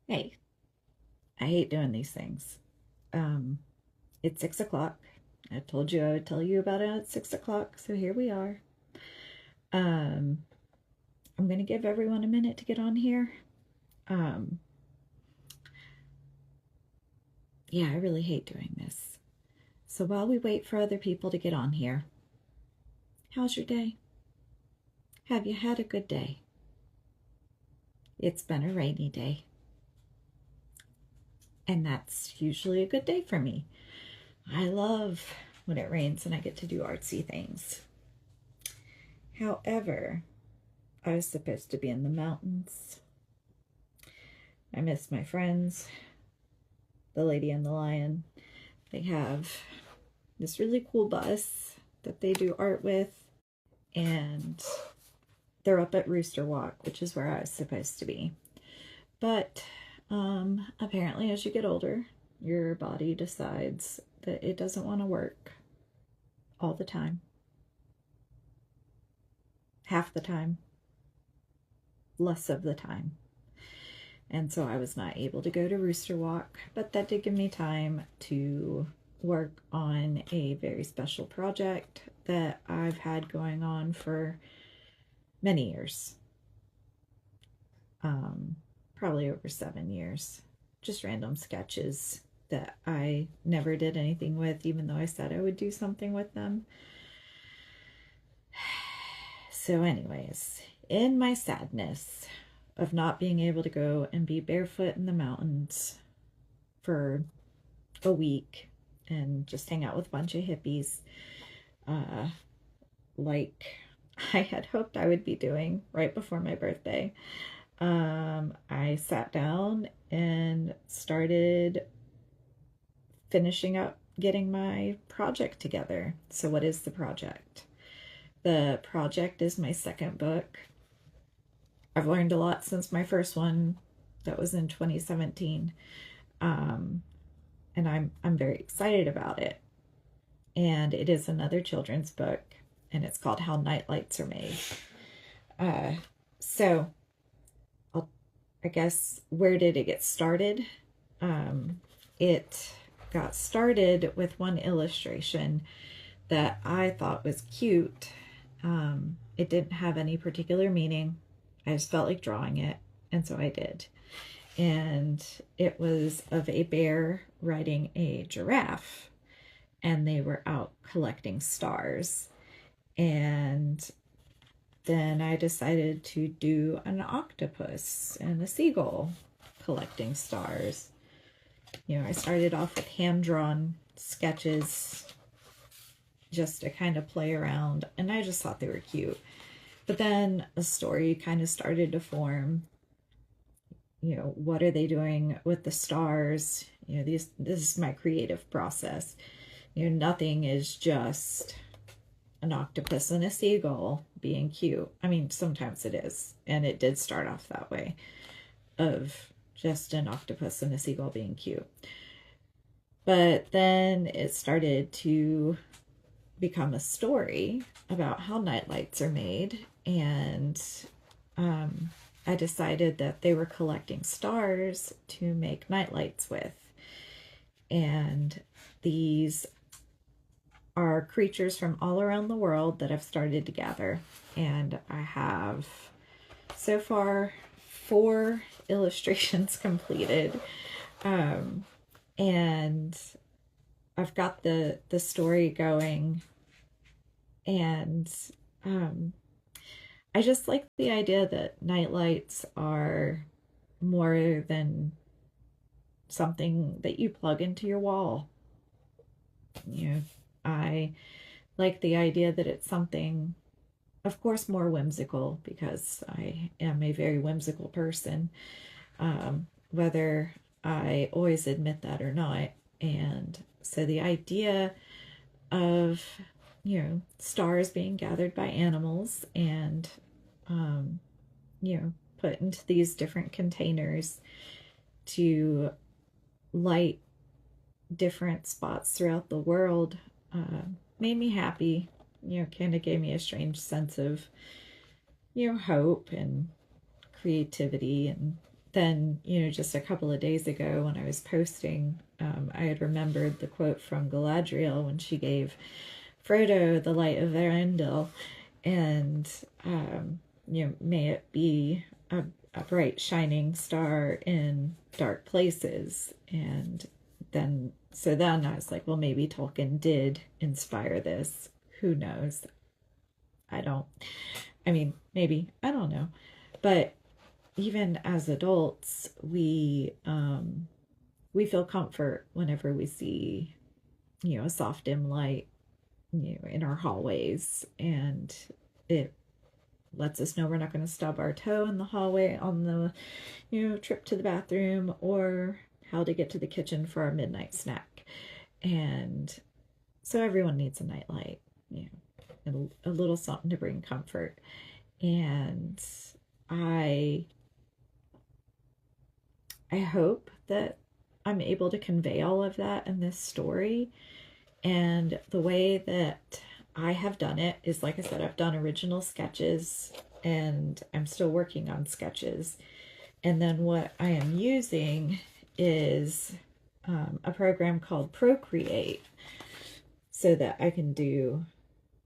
Hey, I hate doing these things. Um, it's 6 o'clock. I told you I would tell you about it at 6 o'clock, so here we are. Um, I'm going to give everyone a minute to get on here. Um, yeah, I really hate doing this. So while we wait for other people to get on here, how's your day? Have you had a good day? It's been a rainy day, and that's usually a good day for me. I love when it rains and I get to do artsy things. However, I was supposed to be in the mountains. I miss my friends, the Lady and the Lion. They have this really cool bus that they do art with, and they're up at Rooster Walk, which is where I was supposed to be. But apparently, as you get older, your body decides that it doesn't want to work all the time, half the time, less of the time. And so I was not able to go to Rooster Walk, but that did give me time to work on a very special project that I've had going on for many years. Probably over 7 years. Just random sketches that I never did anything with, even though I said I would do something with them. So, anyways, in my sadness of not being able to go and be barefoot in the mountains for a week and just hang out with a bunch of hippies, like I had hoped I would be doing right before my birthday, I sat down and started finishing up getting my project together. So, what is the project? The project is my second book. I've learned a lot since my first one, that was in 2017. And I'm very excited about it. And it is another children's book, and it's called How Nightlights Are Made. So I guess, where did it get started? It got started with one illustration that I thought was cute. It didn't have any particular meaning. I just felt like drawing it, and so I did. And it was of a bear riding a giraffe, and they were out collecting stars. And then I decided to do an octopus and a seagull collecting stars. I started off with hand-drawn sketches just to kind of play around, and I just thought they were cute. But then a story kind of started to form. What are they doing with the stars? This is my creative process. Nothing is just an octopus and a seagull being cute. I mean, sometimes it is, and it did start off that way, of just an octopus and a seagull being cute. But then it started to become a story about how nightlights are made, and I decided that they were collecting stars to make nightlights with. And these are creatures from all around the world that I've started to gather. And I have so far 4 illustrations completed. And I've got the story going. And I just like the idea that nightlights are more than something that you plug into your wall. I like the idea that it's something, of course, more whimsical, because I am a very whimsical person, whether I always admit that or not. And so the idea of, stars being gathered by animals and, put into these different containers to light different spots throughout the world made me happy. Kind of gave me a strange sense of, hope and creativity and then, just a couple of days ago when I was posting, I had remembered the quote from Galadriel when she gave Frodo the light of Eärendil, and may it be a bright shining star in dark places. And then I was like, well, maybe Tolkien did inspire this. Who knows? Maybe, I don't know. But even as adults, we feel comfort whenever we see, a soft dim light, in our hallways, and it lets us know we're not going to stub our toe in the hallway on the, trip to the bathroom, or how to get to the kitchen for our midnight snack. And so everyone needs a nightlight, a little something to bring comfort. And I hope that I'm able to convey all of that in this story. And the way that I have done it is, like I said, I've done original sketches, and I'm still working on sketches. And then what I am using is a program called Procreate, so that I can do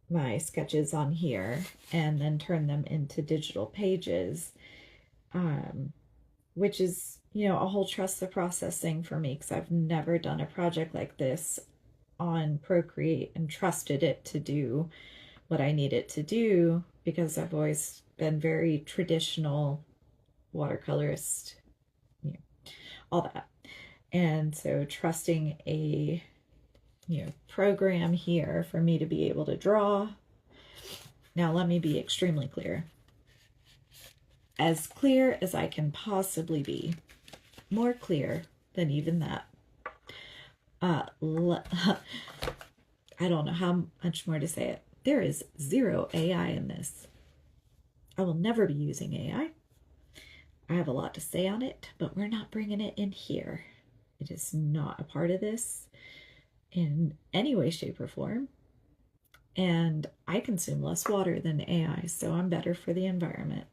my sketches on here and then turn them into digital pages, which is, a whole trust the process thing for me, because I've never done a project like this on Procreate and trusted it to do what I need it to do, because I've always been very traditional watercolorist, all that. And so trusting a program here for me to be able to draw. Now let me be extremely clear. As clear as I can possibly be. More clear than even that. I don't know how much more to say it. There is zero AI in this. I will never be using AI. I have a lot to say on it, but we're not bringing it in here. It is not a part of this in any way, shape, or form. And I consume less water than AI, so I'm better for the environment.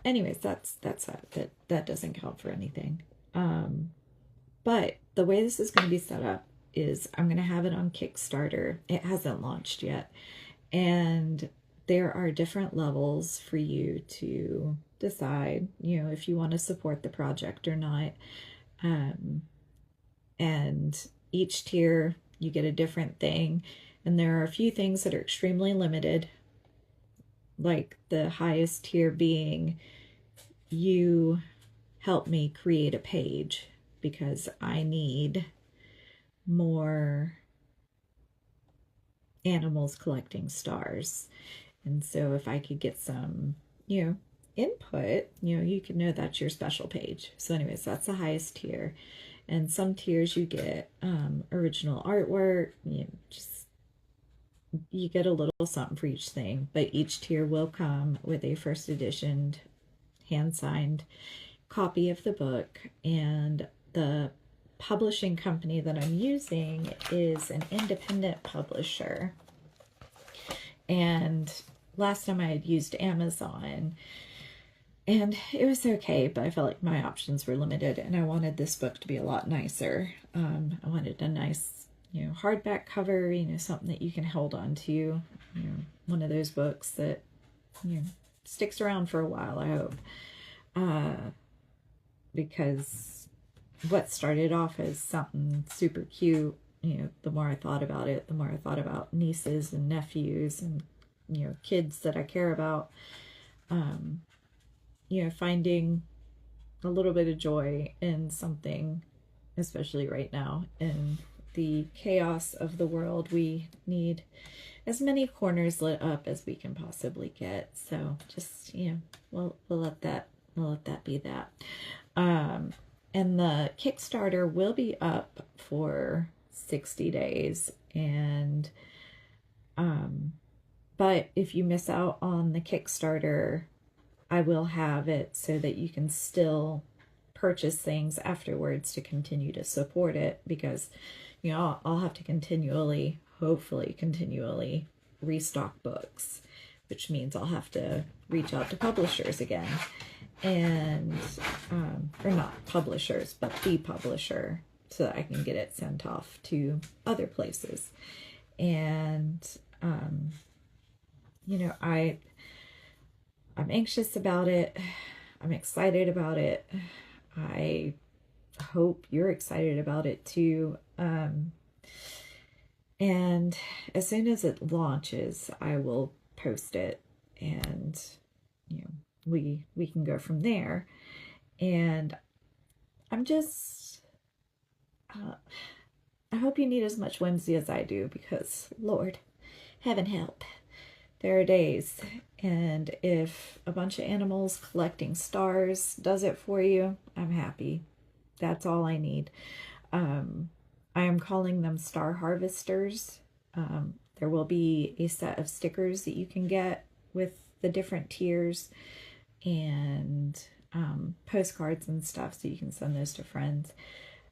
Anyways, that's that doesn't count for anything. But the way this is going to be set up is I'm going to have it on Kickstarter. It hasn't launched yet. And there are different levels for you to decide, if you want to support the project or not. And each tier, you get a different thing. And there are a few things that are extremely limited, like the highest tier being, you help me create a page, because I need more animals collecting stars. And so if I could get some, input, you can know that's your special page. So anyways, that's the highest tier. And some tiers you get original artwork, you get a little something for each thing, but each tier will come with a first edition hand-signed copy of the book. And the publishing company that I'm using is an independent publisher. And last time I had used Amazon, and it was okay, but I felt like my options were limited, and I wanted this book to be a lot nicer. I wanted a nice, hardback cover, something that you can hold on to, one of those books that, sticks around for a while, I hope. Because what started off as something super cute, the more I thought about it, the more I thought about nieces and nephews and, kids that I care about. Finding a little bit of joy in something, especially right now in the chaos of the world. We need as many corners lit up as we can possibly get. So just, we'll let that be that. And the Kickstarter will be up for 60 days. And, but if you miss out on the Kickstarter, I will have it so that you can still purchase things afterwards to continue to support it, because, I'll have to hopefully continually restock books, which means I'll have to reach out to publishers again. and or not publishers, but the publisher, so that I can get it sent off to other places. And you know, I'm anxious about it. I'm excited about it. I hope you're excited about it too. And as soon as it launches, I will post it, and you know, we can go from there. And I'm just I hope you need as much whimsy as I do, because Lord, heaven help, there are days, and if a bunch of animals collecting stars does it for you, I'm happy. That's all I need. I am calling them star harvesters. There will be a set of stickers that you can get with the different tiers, and postcards and stuff, so you can send those to friends.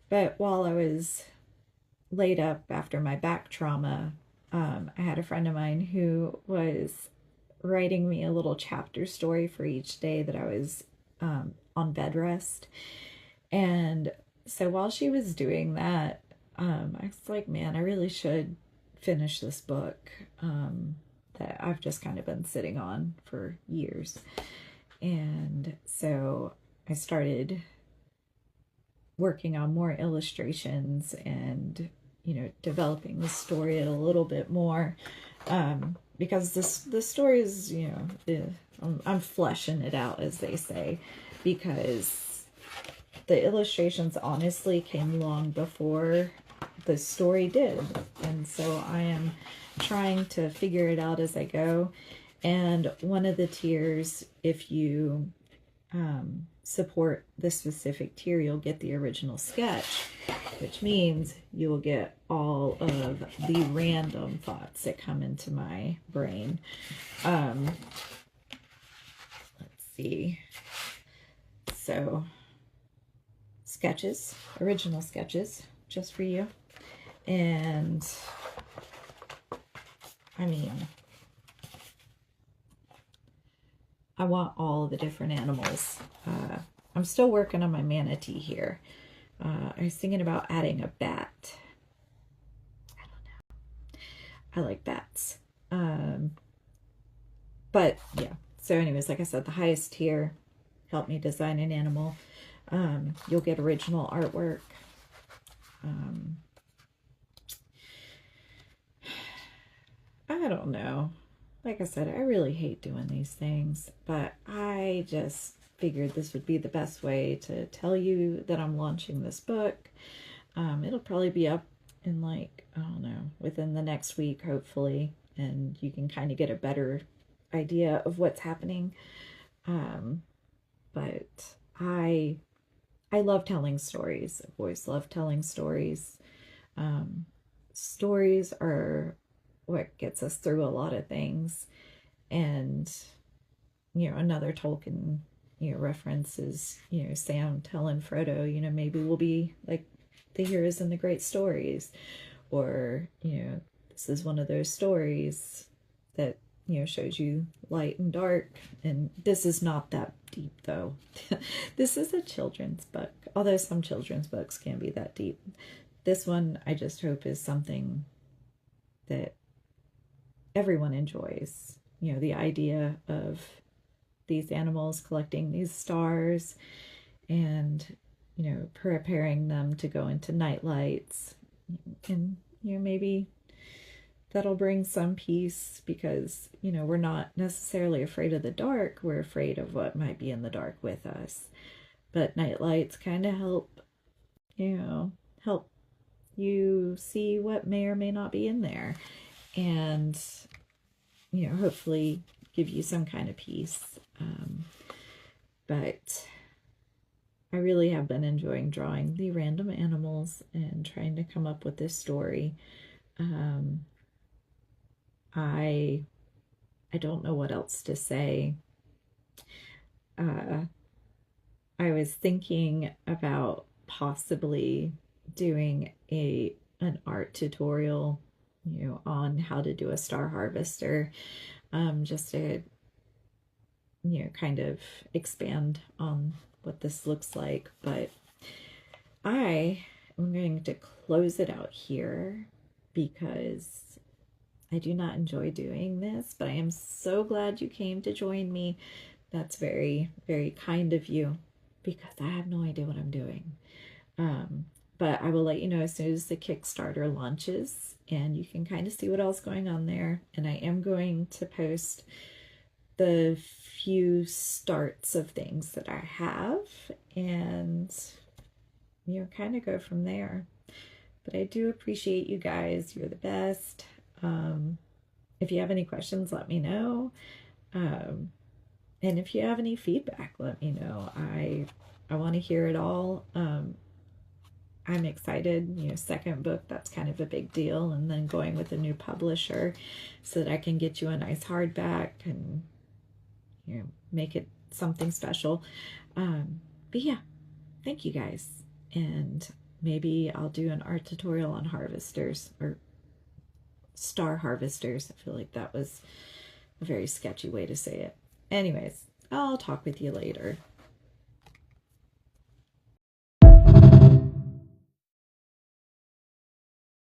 But while I was laid up after my back trauma, I had a friend of mine who was writing me a little chapter story for each day that I was on bed rest. And so while she was doing that, I was like, man, I really should finish this book that I've just kind of been sitting on for years. And so I started working on more illustrations and, you know, developing the story a little bit more, because the story is, you know, I'm fleshing it out, as they say, because the illustrations honestly came long before the story did. And so I am trying to figure it out as I go. And one of the tiers, if you support the specific tier, you'll get the original sketch, which means you will get all of the random thoughts that come into my brain. Let's see. So, sketches, original sketches, just for you. And I mean, I want all the different animals. I'm still working on my manatee here. I was thinking about adding a bat. I don't know. I like bats. But yeah. So anyways, like I said, the highest tier helped me design an animal. You'll get original artwork. I don't know. Like I said, I really hate doing these things, but I just figured this would be the best way to tell you that I'm launching this book. It'll probably be up in, like, I don't know, within the next week, hopefully, and you can kind of get a better idea of what's happening. But I love telling stories. I've always loved telling stories. Stories are what gets us through a lot of things. And, you know, another Tolkien, you know, reference is, you know, Sam telling Frodo, you know, maybe we'll be like the heroes in the great stories. Or, you know, this is one of those stories that, you know, shows you light and dark. And this is not that deep, though. This is a children's book, although some children's books can be that deep. This one, I just hope, is something that everyone enjoys. You know, the idea of these animals collecting these stars and, you know, preparing them to go into night lights. And, you know, maybe that'll bring some peace, because, you know, we're not necessarily afraid of the dark. We're afraid of what might be in the dark with us. But night lights kind of help, you know, help you see what may or may not be in there. And, you know, hopefully give you some kind of peace. But I really have been enjoying drawing the random animals and trying to come up with this story. I don't know what else to say. I was thinking about possibly doing an art tutorial, you know, on how to do a star harvester, just to kind of expand on what this looks like. But I am going to close it out here because I do not enjoy doing this, but I am so glad you came to join me. That's very, very kind of you because I have no idea what I'm doing. But I will let you know as soon as the Kickstarter launches and you can kind of see what else is going on there. And I am going to post the few starts of things that I have and kind of go from there. But I do appreciate you guys. You're the best. If you have any questions, let me know. And if you have any feedback, let me know. I want to hear it all. I'm excited, second book, that's kind of a big deal. And then going with a new publisher so that I can get you a nice hardback and, make it something special. But yeah, thank you guys. And maybe I'll do an art tutorial on harvesters or star harvesters. I feel like that was a very sketchy way to say it. Anyways, I'll talk with you later.